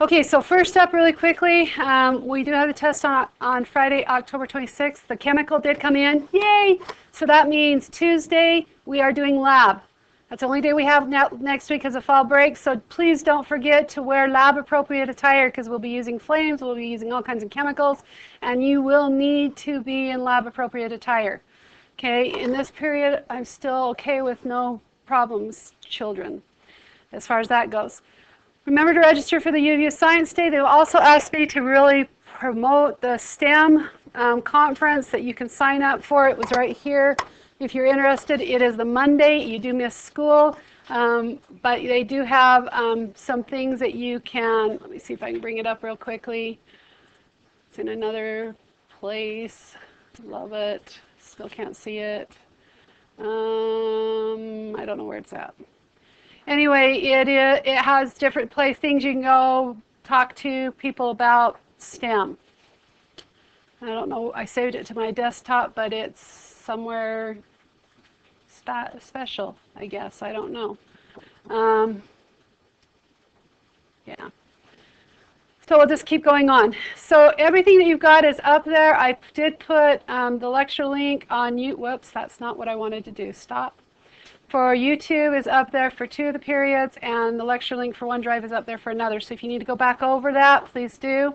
Okay, so first up really quickly, we do have a test on Friday, October 26th. The chemical did come in. Yay! So that means Tuesday we are doing lab. That's the only day we have next week as a fall break, so please don't forget to wear lab-appropriate attire because we'll be using flames, we'll be using all kinds of chemicals, and you will need to be in lab-appropriate attire. Okay, in this period, I'm still okay with no problems, children, as far as that goes. Remember to register for the U of U Science Day. They will also ask me to really promote the STEM conference that you can sign up for. It was right here. If you're interested, it is the Monday. You do miss school, but they do have some things that you can, let me see if I can bring it up real quickly. It's in another place. Love it. Still can't see it. I don't know where it's at. Anyway, it has different things you can go talk to people about STEM. I don't know, I saved it to my desktop, but it's somewhere special, I guess. I don't know. Yeah. So we'll just keep going on. So everything that you've got is up there. I did put the lecture link on you. Whoops, that's not what I wanted to do. Stop. For YouTube is up there for 2 of the periods, and the lecture link for OneDrive is up there for another. So if you need to go back over that, please do.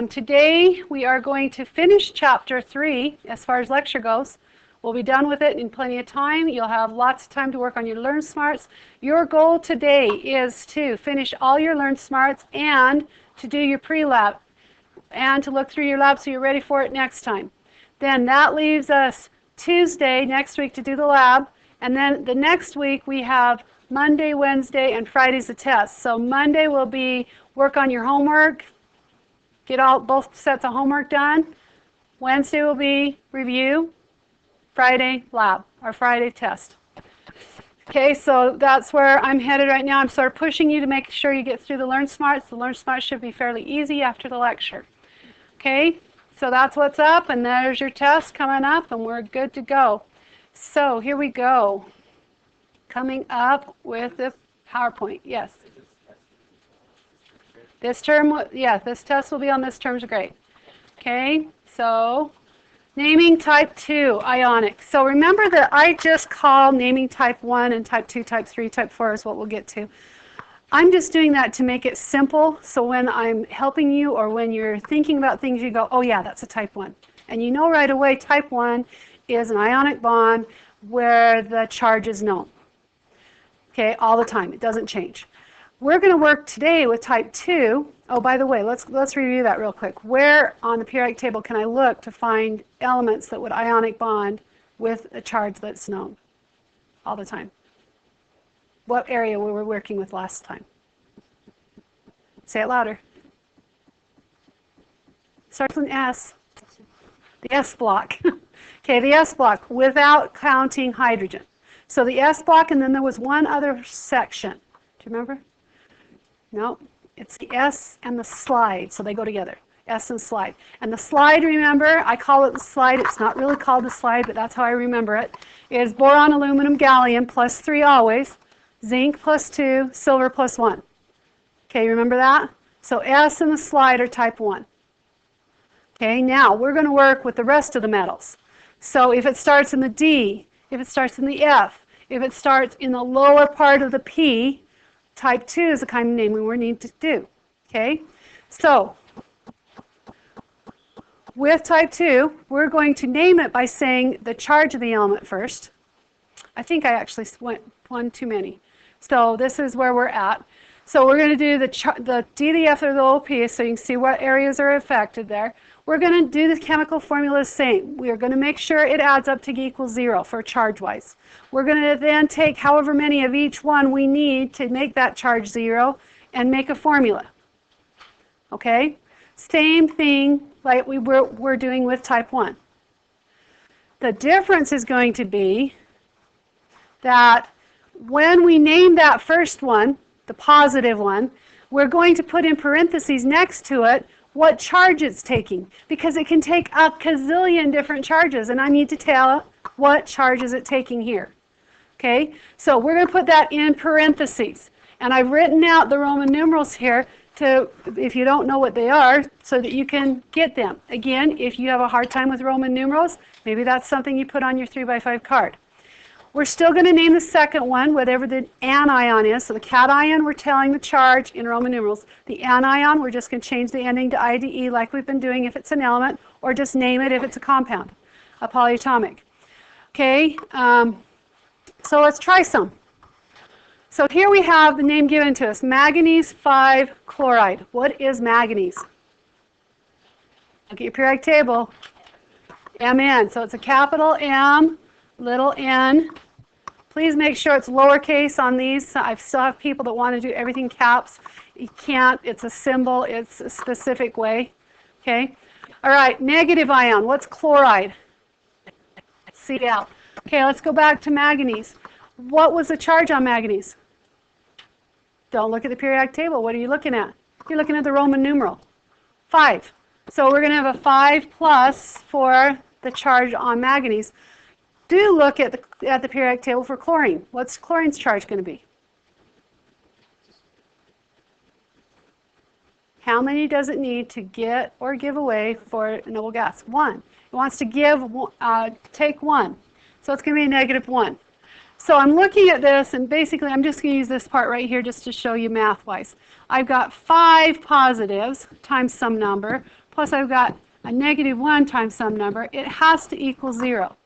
Today we are going to finish chapter 3 as far as lecture goes. We'll be done with it in plenty of time. You'll have lots of time to work on your Learn Smarts. Your goal today is to finish all your Learn Smarts and to do your pre-lab and to look through your lab so you're ready for it next time. Then that leaves us Tuesday next week to do the lab. And then the next week we have Monday, Wednesday, and Friday's a test. So Monday will be work on your homework, get both sets of homework done. Wednesday will be review. Friday, lab, or Friday test. Okay, so that's where I'm headed right now. I'm sort of pushing you to make sure you get through the Learn Smarts. The Learn Smarts should be fairly easy after the lecture. Okay, so that's what's up, and there's your test coming up, and we're good to go. So here we go. Coming up with the PowerPoint. Yes. This term, yeah, this test will be on this term's grade. Okay, so naming type 2, ionic. So remember that I just call naming type 1 and type 2, type 3, type 4 is what we'll get to. I'm just doing that to make it simple, so when I'm helping you or when you're thinking about things, you go, oh yeah, that's a type 1. And you know right away type 1 is an ionic bond where the charge is known. Okay, all the time, it doesn't change. We're going to work today with type 2. Oh, by the way, let's review that real quick. Where on the periodic table can I look to find elements that would ionic bond with a charge that's known all the time? What area we were working with last time? Say it louder. Starts with an S. The S block. Okay, the S block without counting hydrogen. So the S block, and then there was one other section. Do you remember? No, it's the S and the slide, so they go together. S and slide. And the slide, remember, I call it the slide. It's not really called the slide, but that's how I remember it. Is boron, aluminum, gallium, +3 always, zinc +2, silver +1. Okay, remember that? So S and the slide are type 1. Okay, now we're going to work with the rest of the metals. So if it starts in the D, if it starts in the F, if it starts in the lower part of the P, type 2 is the kind of naming we need to do. Okay, so with type 2, we're going to name it by saying the charge of the element first. I think I actually went one too many. So this is where we're at. So we're going to do the D, the F, or the OP, so you can see what areas are affected there. We're going to do the chemical formula the same. We are going to make sure it adds up to equals 0 for charge-wise. We're going to then take however many of each one we need to make that charge 0 and make a formula. Okay? Same thing like we're doing with type 1. The difference is going to be that when we name that first one, the positive one, we're going to put in parentheses next to it what charge it's taking, because it can take a gazillion different charges, and I need to tell what charge is it taking here. Okay, so we're going to put that in parentheses, and I've written out the Roman numerals here if you don't know what they are, so that you can get them. Again, if you have a hard time with Roman numerals, maybe that's something you put on your 3x5 card. We're still going to name the second one, whatever the anion is. So the cation, we're telling the charge in Roman numerals. The anion, we're just going to change the ending to IDE like we've been doing if it's an element, or just name it if it's a compound, a polyatomic. Okay, so let's try some. So here we have the name given to us, manganese 5 chloride. What is manganese? Look at your periodic table. Mn. So it's a capital M, little n. Please make sure it's lowercase on these. I still have people that want to do everything caps. You can't. It's a symbol. It's a specific way. Okay. All right. Negative ion. What's chloride? Cl. Okay. Let's go back to manganese. What was the charge on manganese? Don't look at the periodic table. What are you looking at? You're looking at the Roman numeral. 5. So we're going to have a 5 plus for the charge on manganese. Do look at the periodic table for chlorine. What's chlorine's charge going to be? How many does it need to get or give away for a noble gas? 1. It wants to take 1. So it's going to be a negative 1. So I'm looking at this, and basically I'm just going to use this part right here just to show you math-wise. I've got 5 positives times some number, plus I've got a negative 1 times some number. It has to equal 0.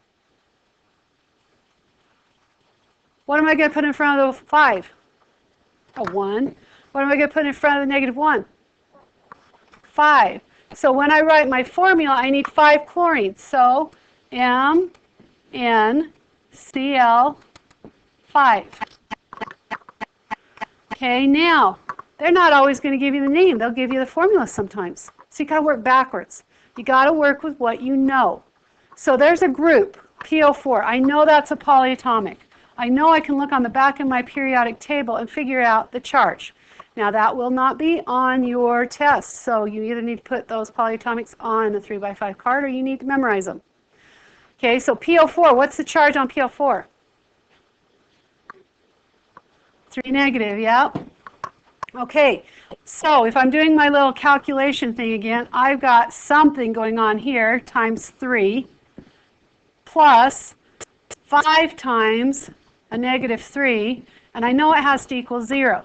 What am I going to put in front of the 5? A 1. What am I going to put in front of the negative 1? 5. So when I write my formula, I need 5 chlorine. So MnCl5. Okay, now, they're not always going to give you the name. They'll give you the formula sometimes. So you got to work backwards. You got to work with what you know. So there's a group, PO4. I know that's a polyatomic. I know I can look on the back of my periodic table and figure out the charge. Now that will not be on your test. So you either need to put those polyatomics on the 3x5 card or you need to memorize them. Okay, so PO4, what's the charge on PO4? 3 negative, yeah. Okay, so if I'm doing my little calculation thing again, I've got something going on here times 3 plus 5 times a negative 3, and I know it has to equal 0,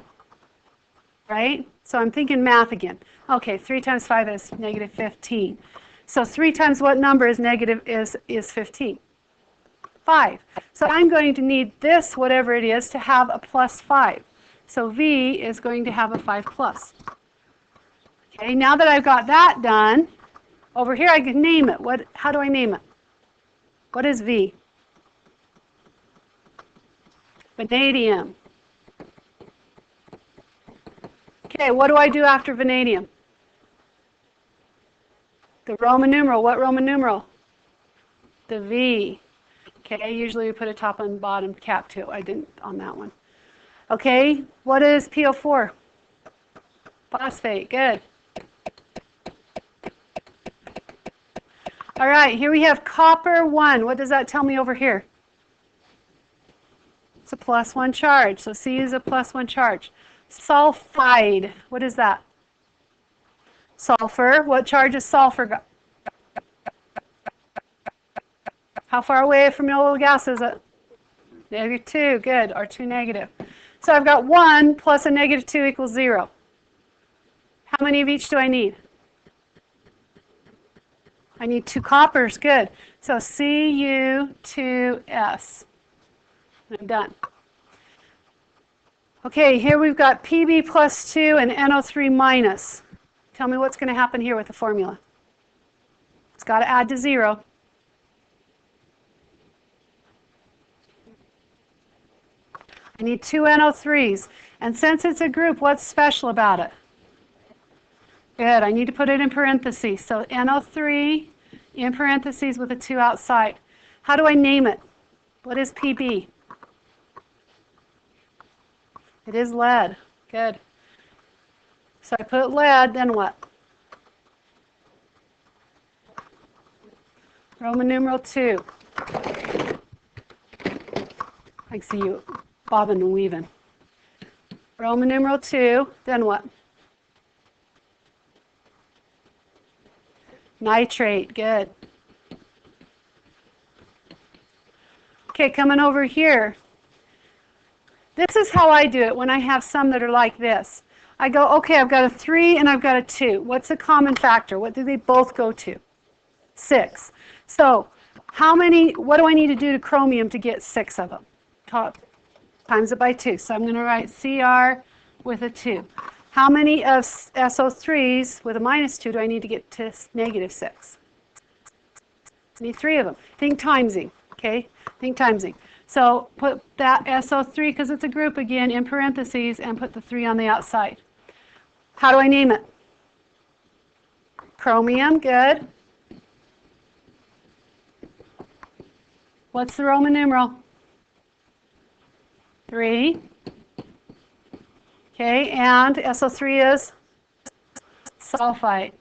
right? So I'm thinking math again. Okay, 3 times 5 is negative 15. So 3 times what number is negative is 15? 5. So I'm going to need this, whatever it is, to have a plus 5. So V is going to have a 5 plus. Okay, now that I've got that done, over here I can name it. How do I name it? What is V? Vanadium. Okay, what do I do after vanadium? The Roman numeral. What Roman numeral? The V. Okay, usually we put a top and bottom cap too. I didn't on that one. Okay, what is PO4? Phosphate. Good. All right, here we have copper 1. What does that tell me over here? It's a plus 1 charge. So C is a plus 1 charge. Sulfide. What is that? Sulfur. What charge is sulfur got? How far away from noble gas is it? Negative 2. Good. Or 2 negative. So I've got 1 plus a negative 2 equals 0. How many of each do I need? I need 2 coppers. Good. So Cu2S. I'm done. Okay, here we've got Pb plus 2 and NO3 minus. Tell me what's going to happen here with the formula. It's got to add to 0. I need 2 NO3s. And since it's a group, what's special about it? Good, I need to put it in parentheses. So NO3 in parentheses with a 2 outside. How do I name it? What is Pb? It is lead. Good. So I put lead, then what? Roman numeral 2. I can see you bobbing and weaving. Roman numeral 2, then what? Nitrate, good. Okay, coming over here. This is how I do it when I have some that are like this. I go, okay, I've got a 3 and I've got a 2. What's the common factor? What do they both go to? 6. So what do I need to do to chromium to get 6 of them? Times it by 2. So I'm going to write Cr with a 2. How many of SO3s with a -2 do I need to get to -6? I need 3 of them. Think timesing, okay? Think timesing. So put that SO3, because it's a group again, in parentheses, and put the 3 on the outside. How do I name it? Chromium, good. What's the Roman numeral? 3. Okay, and SO3 is sulfite.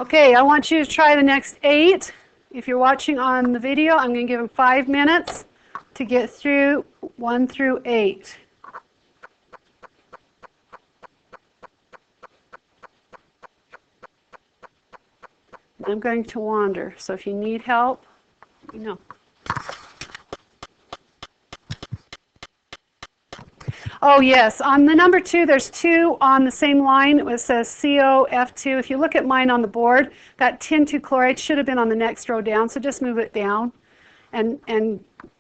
Okay, I want you to try the next 8. If you're watching on the video, I'm going to give them 5 minutes to get through 1 through 8. I'm going to wander, so if you need help, you know. Oh yes, on the number 2, there's 2 on the same line. It says COF2. If you look at mine on the board, that tin 2 chloride should have been on the next row down, so just move it down and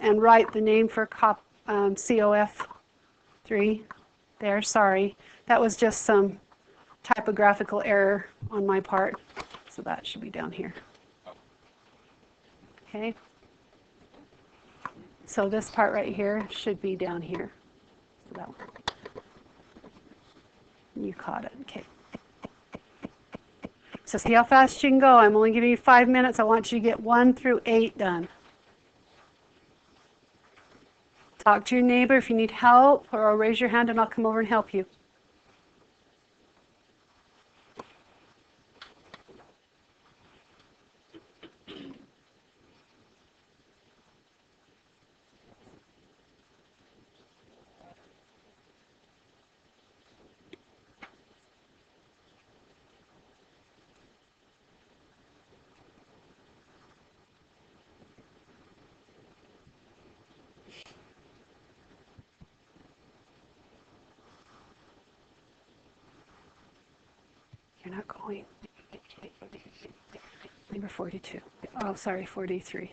write the name for COF3 there. Sorry, that was just some typographical error on my part, so that should be down here. Okay, so this part right here should be down here. So that one. You caught it. Okay. So see how fast you can go. I'm only giving you 5 minutes. I want you to get 1 through 8 done. Talk to your neighbor if you need help, or raise your hand and I'll come over and help you. You're not going. Number 42. Oh, sorry, 43.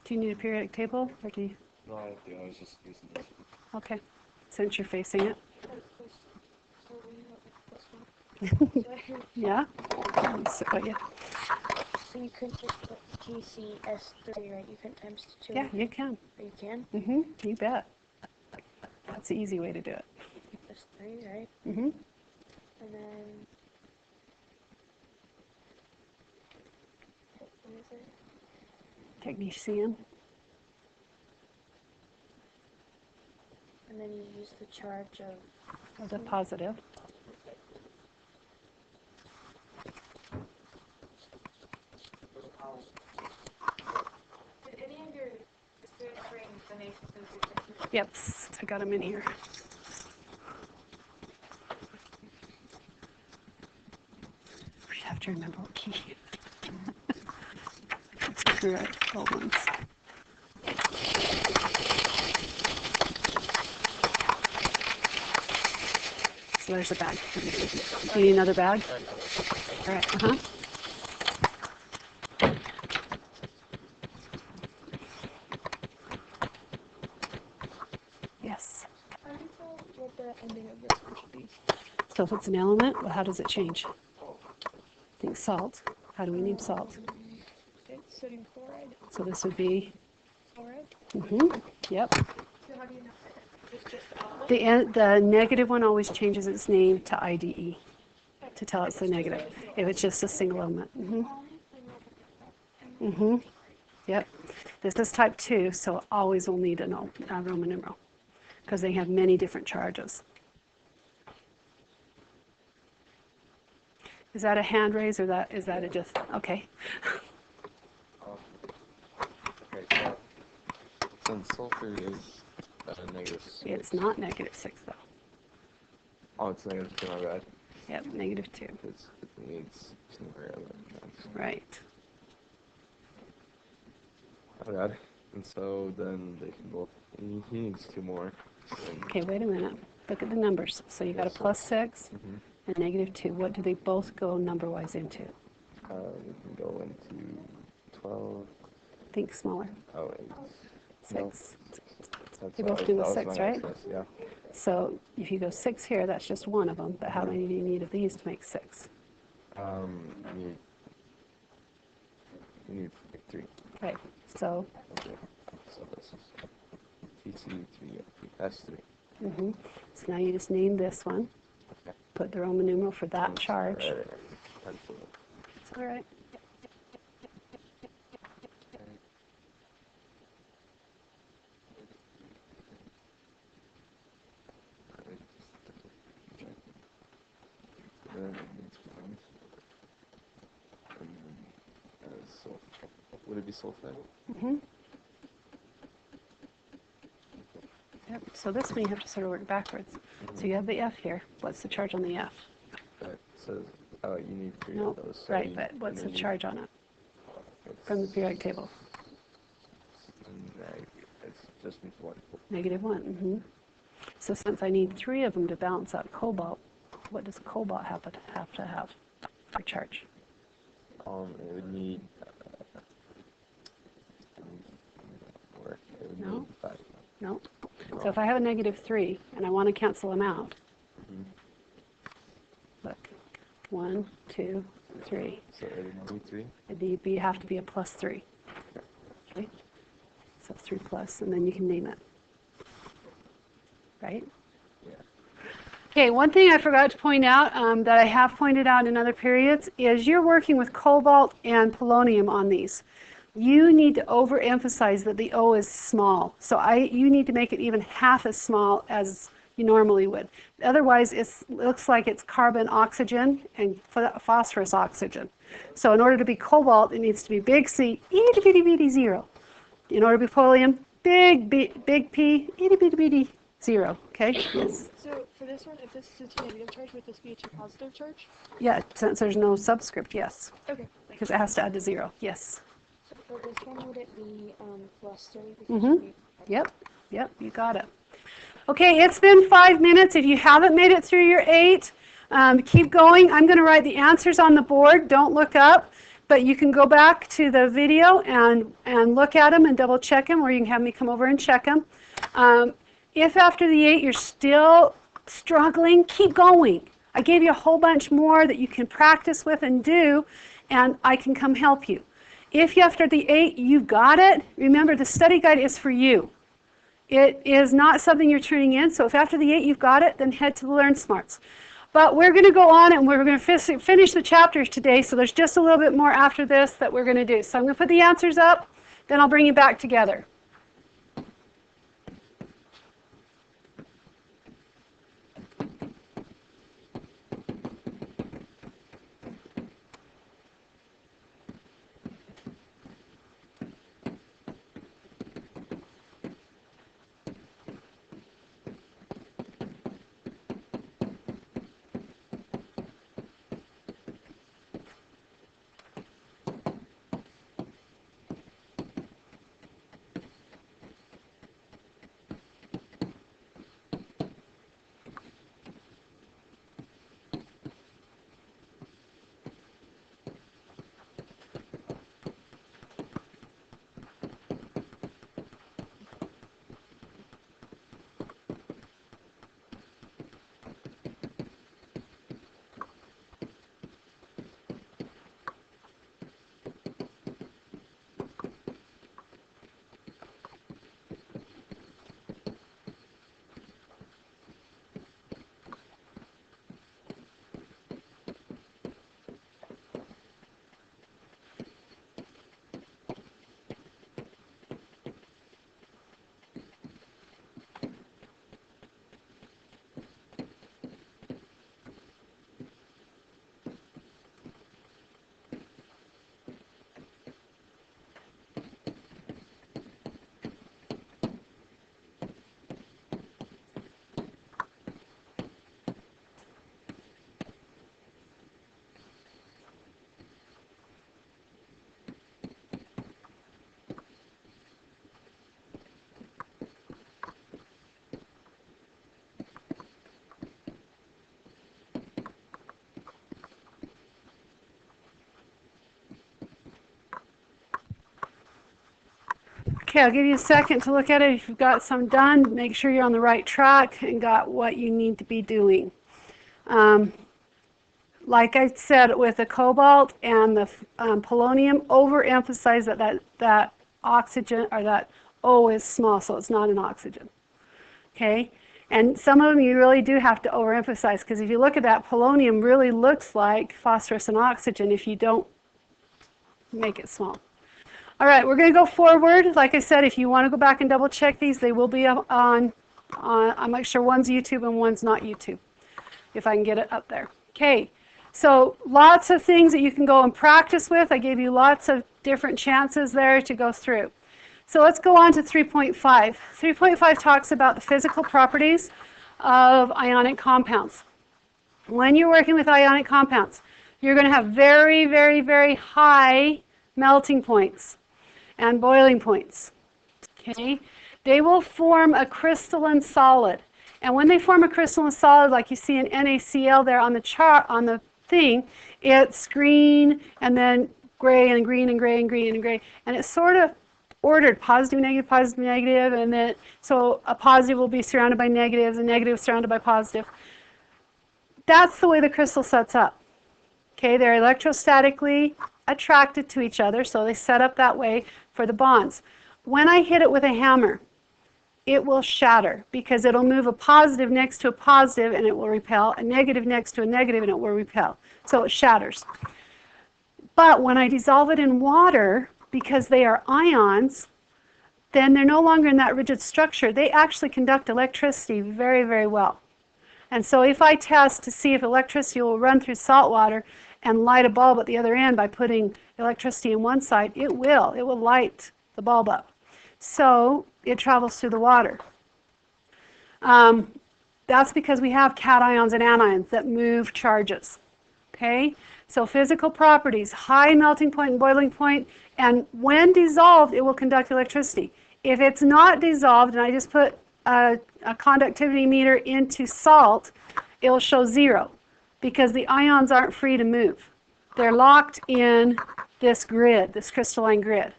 Do you need a periodic table? Or do you? No, I was just using this. Okay, since you're facing it. Yeah? So you couldn't just put TCS3, right? You couldn't times 2. yeah, you can. You can? You bet. That's the easy way to do it. That's 3, right? And And then... what is it? technetium. And then you use the charge of... The positive. Did any of your students bring the nations into Yep, I got them in here. I have to remember what key. Right, old ones. So there's a bag. You need another bag? All right, Yes. How do you tell what the ending of this one should be? So if it's an element, well, how does it change? Think salt. How do we name salt? It's sodium chloride. So this would be, Chloride? Yep. So how do you know? It's just The negative one always changes its name to IDE to tell it's the negative, if it's just a single element. Yep. This is type 2, so always will need a Roman numeral because they have many different charges. Is that a hand raise or is that a just, okay. Okay, so since sulfur is -6. It's not -6 though. Oh, it's -2, my bad. Yep, -2. It needs 2 more electrons. Right. My bad. And so then they can both, he needs 2 more. Okay, wait a minute. Look at the numbers. So you got a +6 and -2. What do they both go number-wise into? We can go into 12. Think smaller. Oh, 8. 6. That's They what both do with that was 6, my right? excess, yeah. So if you go 6 here, that's just one of them. But how many do you need of these to make 6? You need 3. Right. So, Okay. So this is TC3, S3. so now you just name this one. Okay. Put the Roman numeral for that charge. Right. Pencil. It's all right. Would it be sulfide? Yep. So this one you have to sort of work backwards. So you have the F here. What's the charge on the F? It says, you need 3 No, of those. So right, but what's the charge on it from the periodic table? It's just needs 1. -1. So since I need 3 of them to balance out cobalt, what does cobalt have to have for charge? It would need 4. It would No. need 5. No. So if I have a -3 and I want to cancel them out, look, 1, 2, 3. So it would need 3. It'd have to be a +3. Okay. So 3 plus, and then you can name it. Right? Yeah. Okay, one thing I forgot to point out that I have pointed out in other periods is you're working with cobalt and polonium on these. You need to overemphasize that the O is small. So you need to make it even half as small as you normally would. Otherwise, it looks like it's carbon oxygen and phosphorus oxygen. So in order to be cobalt, it needs to be big C, itty bitty bitty 0. In order to be polonium, big P, itty bitty bitty 0. Okay? Yes. So for this one, if this is a T negative charge, would this be a T positive charge? Yeah, since there's no subscript, yes. Okay. Because it has to add to 0. Yes. So for this one, would it be +3? Yep, you got it. Okay, it's been 5 minutes. If you haven't made it through your 8, keep going. I'm going to write the answers on the board. Don't look up, but you can go back to the video and look at them and double check them, or you can have me come over and check them. If after the 8 you're still struggling, keep going. I gave you a whole bunch more that you can practice with and do, and I can come help you. If after the 8 you got it, remember the study guide is for you. It is not something you're turning in, so if after the 8 you've got it, then head to the Learn Smarts. But we're going to go on and we're going to finish the chapters today, so there's just a little bit more after this that we're going to do. So I'm going to put the answers up, then I'll bring you back together. Okay, I'll give you a second to look at it. If you've got some done, make sure you're on the right track and got what you need to be doing. Like I said, with the cobalt and the polonium, overemphasize that oxygen, or that O is small, so it's not an oxygen. Okay? And some of them you really do have to overemphasize, because if you look at that, polonium really looks like phosphorus and oxygen if you don't make it small. All right, we're going to go forward. Like I said, if you want to go back and double check these, they will be up on I'm not sure one's YouTube and one's not YouTube, if I can get it up there. Okay, so lots of things that you can go and practice with. I gave you lots of different chances there to go through. So let's go on to 3.5. 3.5 talks about the physical properties of ionic compounds. When you're working with ionic compounds, you're going to have very, very, very high melting points and boiling points. Okay? They will form a crystalline solid. And when they form a crystalline solid, like you see in NaCl there on the chart, on the thing, it's green and then gray and green and gray and green and gray. And it's sort of ordered positive, negative, and then so a positive will be surrounded by negatives, and negative surrounded by positive. That's the way the crystal sets up. Okay, they're electrostatically attracted to each other, so they set up that way for the bonds. When I hit it with a hammer, it will shatter, because it'll move a positive next to a positive and it will repel, a negative next to a negative and it will repel. So it shatters. But when I dissolve it in water, because they are ions, then they're no longer in that rigid structure. They actually conduct electricity very, very well. And so if I test to see if electricity will run through salt water and light a bulb at the other end by putting electricity in one side, it will. It will light the bulb up. So it travels through the water. That's because we have cations and anions that move charges. Okay? So physical properties, high melting point and boiling point, and when dissolved, it will conduct electricity. If it's not dissolved, and I just put a conductivity meter into salt, it will show 0, because the ions aren't free to move. They're locked in this grid, this crystalline grid.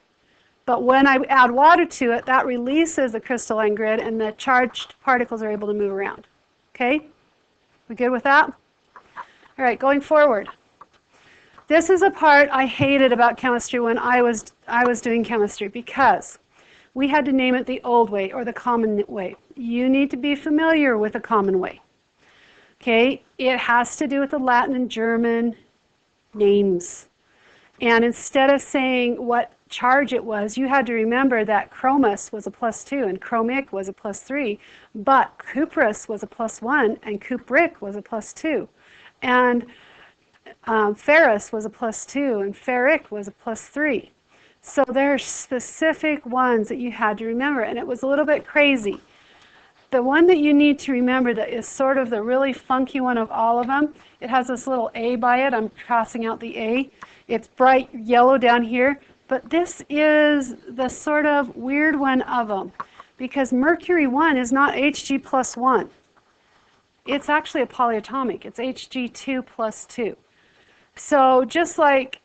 But when I add water to it, that releases the crystalline grid, and the charged particles are able to move around. Okay? We good with that? All right, going forward. This is a part I hated about chemistry when I was doing chemistry, because we had to name it the old way, or the common way. You need to be familiar with the common way. Okay? It has to do with the Latin and German names. And instead of saying what charge it was, you had to remember that chromos was a +2 and chromic was a +3, but cuprous was a +1 and cupric was a +2. And ferrous was a +2 and ferric was a +3. So there are specific ones that you had to remember, and it was a little bit crazy. The one that you need to remember that is sort of the really funky one of all of them, it has this little A by it. I'm crossing out the A. It's bright yellow down here, but this is the sort of weird one of them, because mercury 1 is not Hg +1. It's actually a polyatomic. It's Hg2 +2. So just like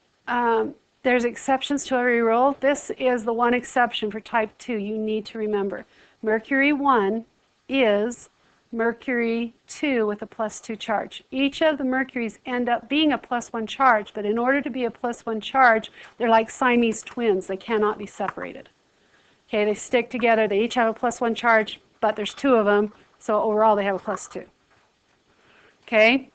there's exceptions to every rule, this is the one exception for type 2 you need to remember. Mercury 1 is mercury 2 with a +2 charge. Each of the mercuries end up being a +1 charge, but in order to be a +1 charge, they're like Siamese twins. They cannot be separated. Okay, they stick together. They each have a +1 charge, but there's 2 of them, so overall they have a +2. Okay?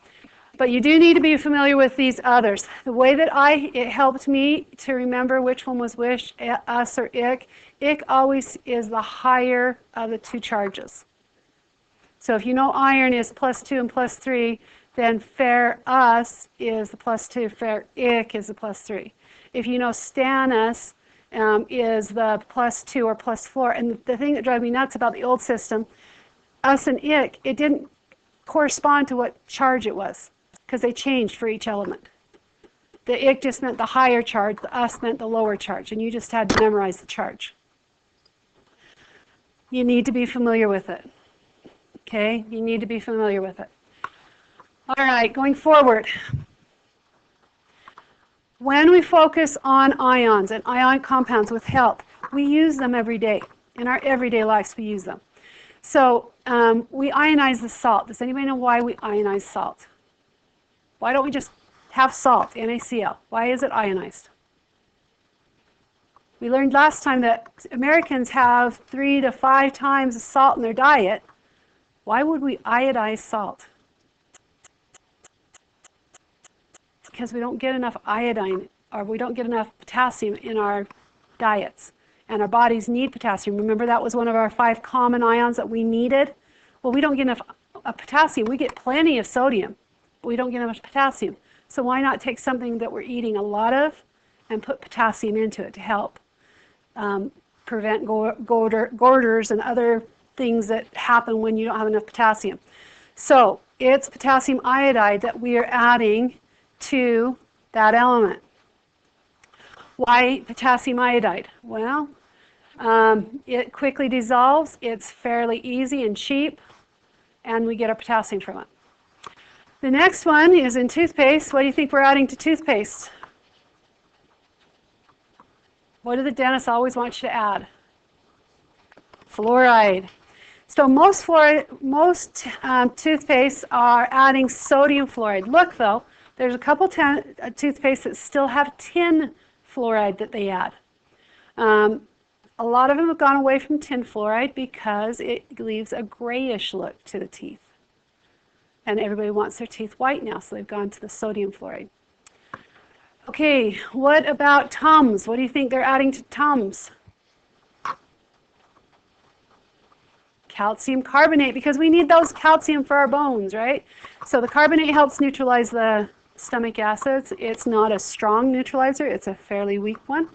But you do need to be familiar with these others. The way that it helped me to remember which one was which, us or ick. Ick always is the higher of the 2 charges. So if you know iron is +2 and +3, then ferrous is the +2, ferric is the +3. If you know stannous is the +2 or +4, and the thing that drove me nuts about the old system, us and ick, it didn't correspond to what charge it was, because they changed for each element. The ick just meant the higher charge, the us meant the lower charge, and you just had to memorize the charge. You need to be familiar with it. Okay, you need to be familiar with it. All right, going forward. When we focus on ions and ion compounds with health, We use them every day. In our everyday lives, we use them. So we ionize the salt. Does anybody know why we ionize salt? Why don't we just have salt, NaCl? Why is it ionized? We learned last time that Americans have 3 to 5 times the salt in their diet. Why would we iodize salt? Because we don't get enough iodine, or we don't get enough potassium in our diets. And our bodies need potassium. Remember, that was one of our 5 common ions that we needed? Well, we don't get enough potassium. We get plenty of sodium, but we don't get enough potassium. So why not take something that we're eating a lot of and put potassium into it to help prevent goiters and other things that happen when you don't have enough potassium. So it's potassium iodide that we are adding to that element. Why potassium iodide? Well, it quickly dissolves, it's fairly easy and cheap, and we get our potassium from it. The next one is in toothpaste. What do you think we're adding to toothpaste? What do the dentists always want you to add? Fluoride. So most toothpastes are adding sodium fluoride. Look though, there's a couple toothpastes that still have tin fluoride that they add. A lot of them have gone away from tin fluoride because it leaves a grayish look to the teeth. And everybody wants their teeth white now, so they've gone to the sodium fluoride. Okay, what about Tums? What do you think they're adding to Tums? Calcium carbonate, because we need those calcium for our bones, right? So the carbonate helps neutralize the stomach acids. It's not a strong neutralizer, it's a fairly weak one.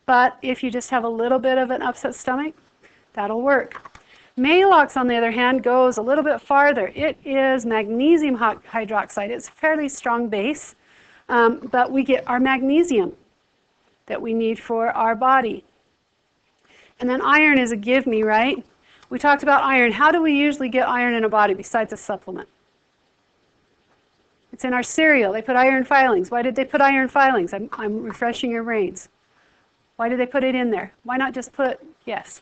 But if you just have a little bit of an upset stomach, that'll work. Maalox, on the other hand, goes a little bit farther. It is magnesium hydroxide. It's a fairly strong base, but we get our magnesium that we need for our body. And then iron is a give me, right? We talked about iron. How do we usually get iron in a body besides a supplement? It's in our cereal. They put iron filings. Why did they put iron filings? I'm refreshing your brains. Why did they put it in there? Why not just put, yes?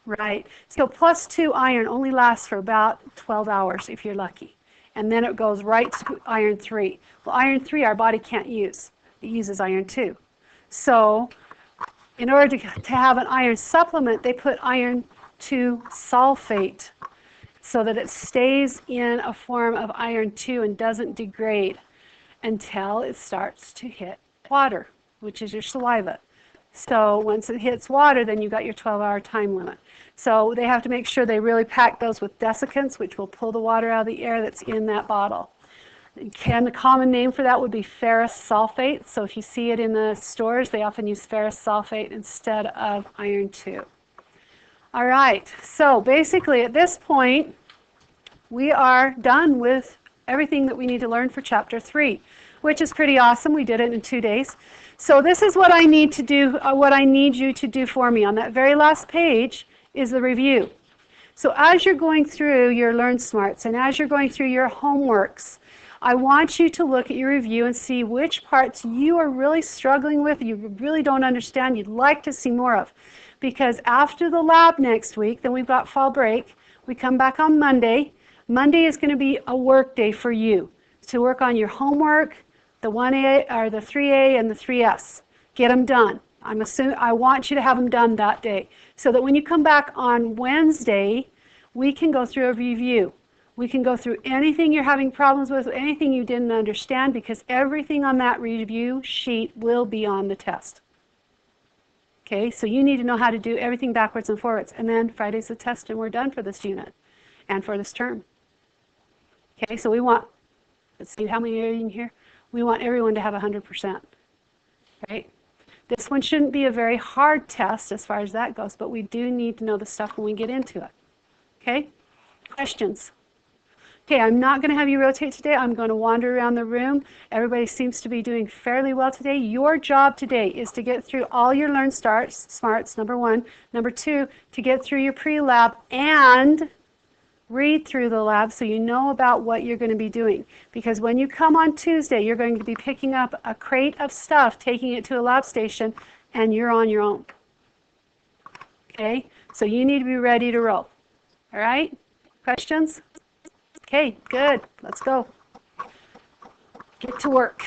Right. So +2 iron only lasts for about 12 hours if you're lucky. And then it goes right to iron 3. Well, iron 3 our body can't use. It uses iron 2. So in order to have an iron supplement, they put iron 2 sulfate so that it stays in a form of iron 2 and doesn't degrade until it starts to hit water, which is your saliva. So once it hits water, then you've got your 12-hour time limit. So they have to make sure they really pack those with desiccants, which will pull the water out of the air that's in that bottle. And the common name for that would be ferrous sulfate. So if you see it in the stores, they often use ferrous sulfate instead of iron 2. All right, so basically at this point, we are done with everything that we need to learn for Chapter 3, which is pretty awesome. We did it in 2 days. So this is what I need to do, what I need you to do for me. On that very last page is the review. So as you're going through your Learn Smarts and as you're going through your homeworks, I want you to look at your review and see which parts you are really struggling with, you really don't understand, you'd like to see more of. Because after the lab next week, then we've got fall break, we come back on Monday. Monday is going to be a work day for you to work on your homework, the 1A or the 3A and the 3S. Get them done. I want you to have them done that day so that when you come back on Wednesday, we can go through a review. We can go through anything you're having problems with, anything you didn't understand, because everything on that review sheet will be on the test. Okay, so you need to know how to do everything backwards and forwards. And then Friday's the test and we're done for this unit and for this term. Okay, so we want, let's see how many are in here. We want everyone to have 100%, right? This one shouldn't be a very hard test as far as that goes, but we do need to know the stuff when we get into it. Okay, questions? Okay, I'm not going to have you rotate today. I'm going to wander around the room. Everybody seems to be doing fairly well today. Your job today is to get through all your Learn Smarts, number 1. Number 2, to get through your pre-lab and read through the lab so you know about what you're going to be doing. Because when you come on Tuesday, you're going to be picking up a crate of stuff, taking it to a lab station, and you're on your own. Okay? So you need to be ready to roll. All right? Questions? Okay, good. Let's go. Get to work.